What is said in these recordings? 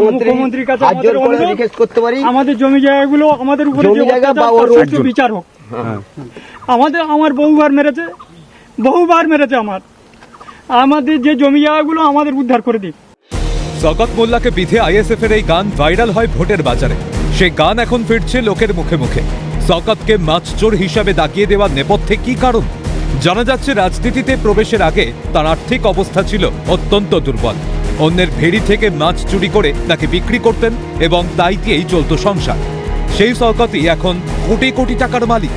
মুখ্যমন্ত্রীর কাছে রিকোয়েস্ট করতে পারি, আমাদের জমি জায়গাগুলো আমাদের উপরে বিচার হোক। আমার বহুবার মেরেছে আমাদের যে জমি জায়গাগুলো আমাদের উদ্ধার করে দিক। শওকত মোল্লাকে বিধে আইএসএফ এর এই গান ভাইরাল হয় ভোটের বাজারে। সেই গান এখন ফিরছে লোকের মুখে মুখে। শওকতকে মাছচোর হিসাবে দাগিয়ে দেওয়ার নেপথ্যে কি কারণ? জানা যাচ্ছে রাজনীতিতে প্রবেশের আগে তার আর্থিক অবস্থা ছিল অত্যন্ত দুর্বল। অন্যের ভেড়ি থেকে মাছ চুরি করে তাকে বিক্রি করতেন এবং তাই দিয়েই চলত সংসার। সেই শওকতই এখন কোটি কোটি টাকার মালিক।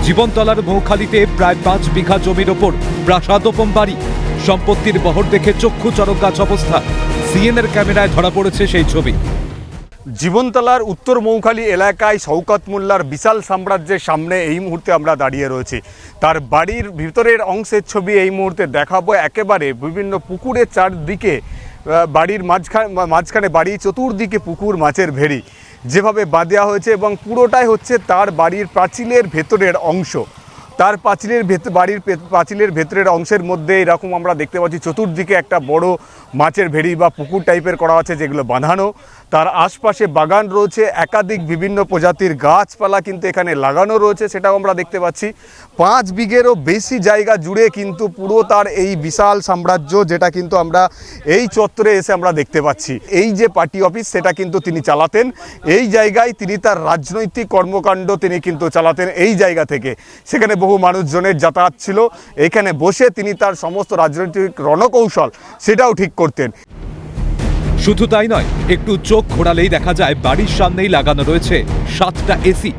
জীবনতলার মৌখালীতে প্রায় 5 বিঘা জমির ওপর প্রাসাদোপম বাড়ি। সম্পত্তির বহর দেখে চক্ষু চরক গাছ অবস্থা। সিএনএর ক্যামেরায় ধরা পড়েছে সেই ছবি। জীবনতলার উত্তর মৌখালী এলাকায় শওকত মোল্লার বিশাল সাম্রাজ্যের সামনে এই মুহূর্তে আমরা দাঁড়িয়ে রয়েছি। তার বাড়ির ভিতরের অংশের ছবি এই মুহূর্তে দেখাবো। একেবারে বিভিন্ন পুকুরের চারদিকে, বাড়ির মাঝখানে বাড়ি, চতুর্দিকে পুকুর, মাছের ভেড়ি যেভাবে বাঁধা হয়েছে এবং পুরোটাই হচ্ছে তার বাড়ির প্রাচীরের ভেতরের অংশ। তার বাড়ির পাঁচিলের ভেতরের অংশের মধ্যে এরকম আমরা দেখতে পাচ্ছি চতুর্দিকে একটা বড় মাছের ভেড়ি বা পুকুর টাইপের করা আছে, যেগুলো বাঁধানো। তার আশপাশে বাগান রয়েছে, একাধিক বিভিন্ন প্রজাতির গাছপালা কিন্তু এখানে লাগানো রয়েছে, সেটাও আমরা দেখতে পাচ্ছি। 5 বিঘেরও বেশি জায়গা জুড়ে কিন্তু পুরো তার এই বিশাল সাম্রাজ্য, যেটা কিন্তু আমরা এই চত্বরে এসে আমরা দেখতে পাচ্ছি। এই যে পার্টি অফিস, সেটা কিন্তু তিনি চালাতেন এই জায়গায়। তিনি তার রাজনৈতিক কর্মকাণ্ড তিনি কিন্তু চালাতেন এই জায়গা থেকে। সেখানে বহু মানুষজনের যাতায়াত ছিল। এখানে বসে তিনি তার সমস্ত রাজনৈতিক রণকৌশল সেটাও ঠিক করতেন। শুধু তাই নয়, একটু চোখ ঘোরালেই দেখা যায় বাড়ির সামনেই লাগানো রয়েছে 7টা এসি।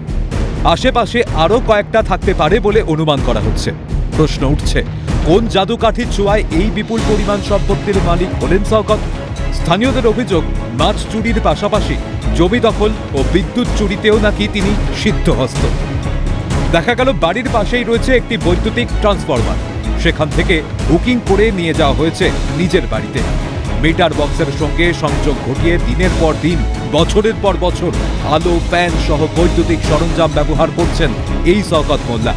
আশেপাশে আরও কয়েকটা থাকতে পারে বলে অনুমান করা হচ্ছে। প্রশ্ন উঠছে, কোন জাদুকাঠির ছোঁয়ায় এই বিপুল পরিমাণ সম্পত্তির মালিক হলেন শওকত? স্থানীয়দের অভিযোগ, মাছ চুরির পাশাপাশি জমি দখল ও বিদ্যুৎ চুরিতেও নাকি তিনি সিদ্ধহস্ত। দেখা গেল বাড়ির পাশেই রয়েছে একটি বৈদ্যুতিক ট্রান্সফরমার। সেখান থেকে বুকিং করে নিয়ে যাওয়া হয়েছে নিজের বাড়িতে। মিটার বক্সের সঙ্গে সংযোগ ঘটিয়ে দিনের পর দিন, বছরের পর বছর আলো, ফ্যান সহ বৈদ্যুতিক সরঞ্জাম ব্যবহার করছেন এই শওকত মোল্লা।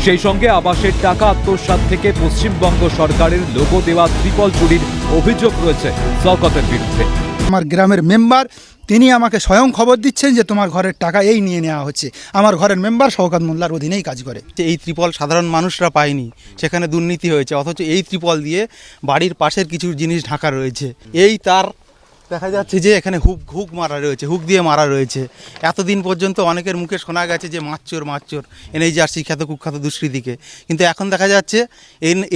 সেই সঙ্গে আবাসের টাকা আত্মসাৎ থেকে পশ্চিমবঙ্গ সরকারের লোগো দেওয়া ত্রিপল চুরির অভিযোগ রয়েছে শওকতের বিরুদ্ধে। আমার গ্রামের মেম্বার তিনি আমাকে স্বয়ং খবর দিচ্ছেন যে তোমার ঘরের টাকা এই নিয়ে নেওয়া হচ্ছে। আমার ঘরের মেম্বার শওকত মোল্লার অধীনেই কাজ করে। এই ত্রিপল সাধারণ মানুষরা পায়নি, সেখানে দুর্নীতি হয়েছে, অথচ এই ত্রিপল দিয়ে বাড়ির পাশের কিছু জিনিস ঢাকা রয়েছে। এই তার দেখা যাচ্ছে যে এখানে হুক মারা রয়েছে, হুক দিয়ে মারা রয়েছে। এতদিন পর্যন্ত অনেকের মুখে শোনা গেছে যে মাছচোর এনএইচআরসি খ্যাত কুখ্যাত দুষ্কৃতীকে, কিন্তু এখন দেখা যাচ্ছে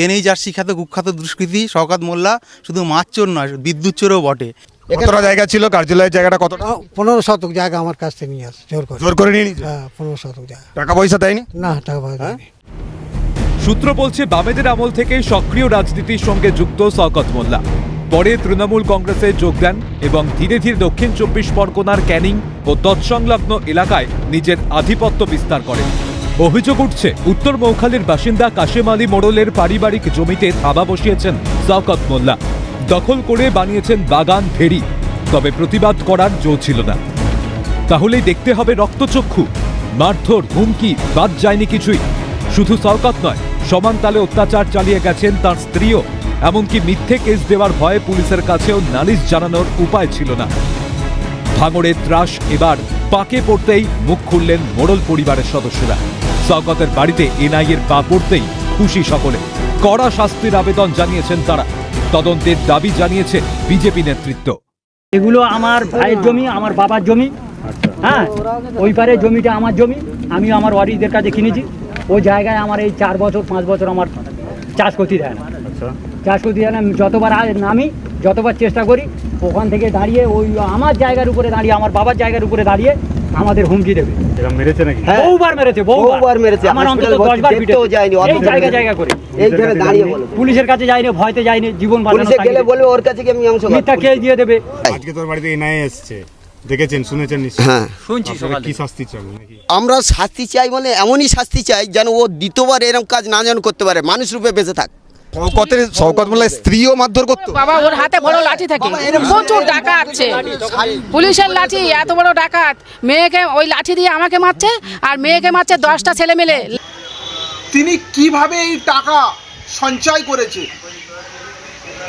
এনএইচআরসি খ্যাত কুখ্যাত দুষ্কৃতী শওকত মোল্লা শুধু মাছচোর নয়, বিদ্যুৎ চোরও বটে। কতটা জায়গা ছিল কার্যালয়ের জায়গাটা? কতটা? 15 শতক জায়গা আমার কাছ থেকে নিয়ে আসে জোর করে নিয়ে নিয়েছে। হ্যাঁ, 15 শতক জায়গা। টাকা পয়সা দেয়নি? না, টাকা পয়সা দেয়নি। সূত্র বলছে, বামেদের আমল থেকে সক্রিয় রাজনীতির সঙ্গে যুক্ত শওকত মোল্লা। পরে তৃণমূল কংগ্রেসে যোগ দেন এবং ধীরে ধীরে দক্ষিণ 24 পরগনার ক্যানিং ও তৎসংলগ্ন এলাকায় নিজের আধিপত্য বিস্তার করেন। অভিযোগ উঠছে, উত্তর মৌখালীর বাসিন্দা কাশেম আলী মোড়লের পারিবারিক জমিতে থাবা বসিয়েছেন শওকত মোল্লা। দখল করে বানিয়েছেন বাগান, ভেড়ি। তবে প্রতিবাদ করার জো ছিল না। তাহলেই দেখতে হবে রক্তচক্ষু, মারধর, হুমকি, বাদ যায়নি কিছুই। শুধু শওকত নয়, সমান তালে অত্যাচার চালিয়ে গেছেন তার স্ত্রীও। এমনকি মিথ্যে কেস দেওয়ার ভয়ে পুলিশের কাছেও নালিশ জানানোর উপায় ছিল না। ভাঙড়ের ত্রাস এবার পাকে পড়তেই মুখ খুললেন মোড়ল পরিবারের সদস্যরা। শওকতের বাড়িতে এনআইএর পা পড়তেই খুশি সকলে। কড়া শাস্তির আবেদন জানিয়েছেন তারা। তদন্তের দাবি জানিয়েছে বিজেপি নেতৃত্ব। এগুলো আমার ভাইয়ের জমি, আমার বাবার জমি। হ্যাঁ, ওই পারে জমিটা আমার জমি, আমি আমার ওয়ারিসদের কাছে কিনেছি। ওই জায়গায় আমার এই 4 বছর 5 বছর আমার চাষ করতে দেয় না। চাষ করতে দেয় না। যতবার নামি, যতবার চেষ্টা করি, ওখান থেকে দাঁড়িয়ে ওই আমার জায়গার উপরে দাঁড়িয়ে, আমার বাবার জায়গার উপরে দাঁড়িয়ে আমাদের হুমকি দেবে। মেরেছে নাকি? বহুবার মেরেছে। আমার অন্তত 10 বার যায়নি এই জায়গা করে। এইখানে দাঁড়িয়ে বলো, পুলিশের কাছে যায়নি, ভয়তে যায়নি, জীবন বাঁচানোর গেলে বলবে ওর কাছে কি আমি অংশ মিথ্যা কেস দিয়ে দেবে। আজকে তোর বাড়িতে এনআইএ এসেছে, দেখেছেন, শুনেছেন নিশ্চয়ই? হ্যাঁ, শুনছি। কি শাস্তি চাই? আমরা শাস্তি চাই, মানে এমনই শাস্তি চাই যেন ও দ্বিতীয়বার এরকম কাজ না যেন করতে পারে, মানুষ রূপে বেঁচে থাক। শওকত মোল্লার স্ত্রীও মারধর করতো। বাবা, ওর হাতে বড় লাঠি থাকে, প্রচুর ডাকাত আছে, পুলিশের লাঠি, এত বড় ডাকাত। মেয়েকে ওই লাঠি দিয়ে আমাকে মারছে, আর মেয়েকে মারছে 10টা ছেলে মিলে। তিনি কিভাবে এই টাকা সঞ্চয় করেছে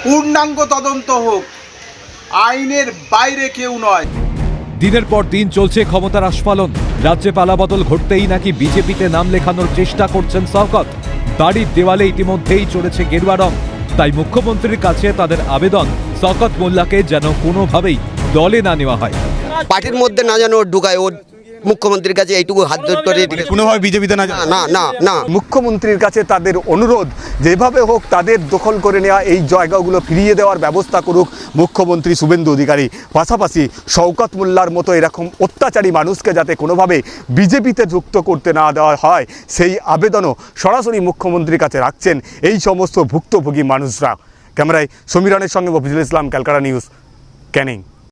পূর্ণাঙ্গ তদন্ত হোক। আইনের বাইরে কেউ নয়। দিনের পর দিন চলছে ক্ষমতার আস্ফালন। রাজ্যে পালাবদল ঘটতেই নাকি বিজেপিতে নাম লেখানোর চেষ্টা করছেন শওকত। বাড়ির দেওয়ালে ইতিমধ্যেই চড়েছে গেরুয়া রং। তাই মুখ্যমন্ত্রীর কাছে তাদের আবেদন, শওকত মোল্লাকে যেন কোনোভাবেই দলে না নেওয়া হয়। পার্টির মধ্যে না যেন ওর ঢুকায়, ওর মুখ্যমন্ত্রীর কাছে এইটুকু হাত ধরে কোনোভাবে বিজেপিতে না না না না মুখ্যমন্ত্রীর কাছে তাদের অনুরোধ, যেভাবে হোক তাদের দখল করে নেওয়া এই জায়গাগুলো ফিরিয়ে দেওয়ার ব্যবস্থা করুক মুখ্যমন্ত্রী শুভেন্দু অধিকারী। পাশাপাশি শওকত মোল্লার মতো এরকম অত্যাচারী মানুষকে যাতে কোনোভাবে বিজেপিতে যুক্ত করতে না দেওয়া হয়, সেই আবেদনও সরাসরি মুখ্যমন্ত্রীর কাছে রাখছেন এই সমস্ত ভুক্তভোগী মানুষরা। ক্যামেরায় সমীরনের সঙ্গে মফিজুল ইসলাম, ক্যালকাটা নিউজ, ক্যানিং।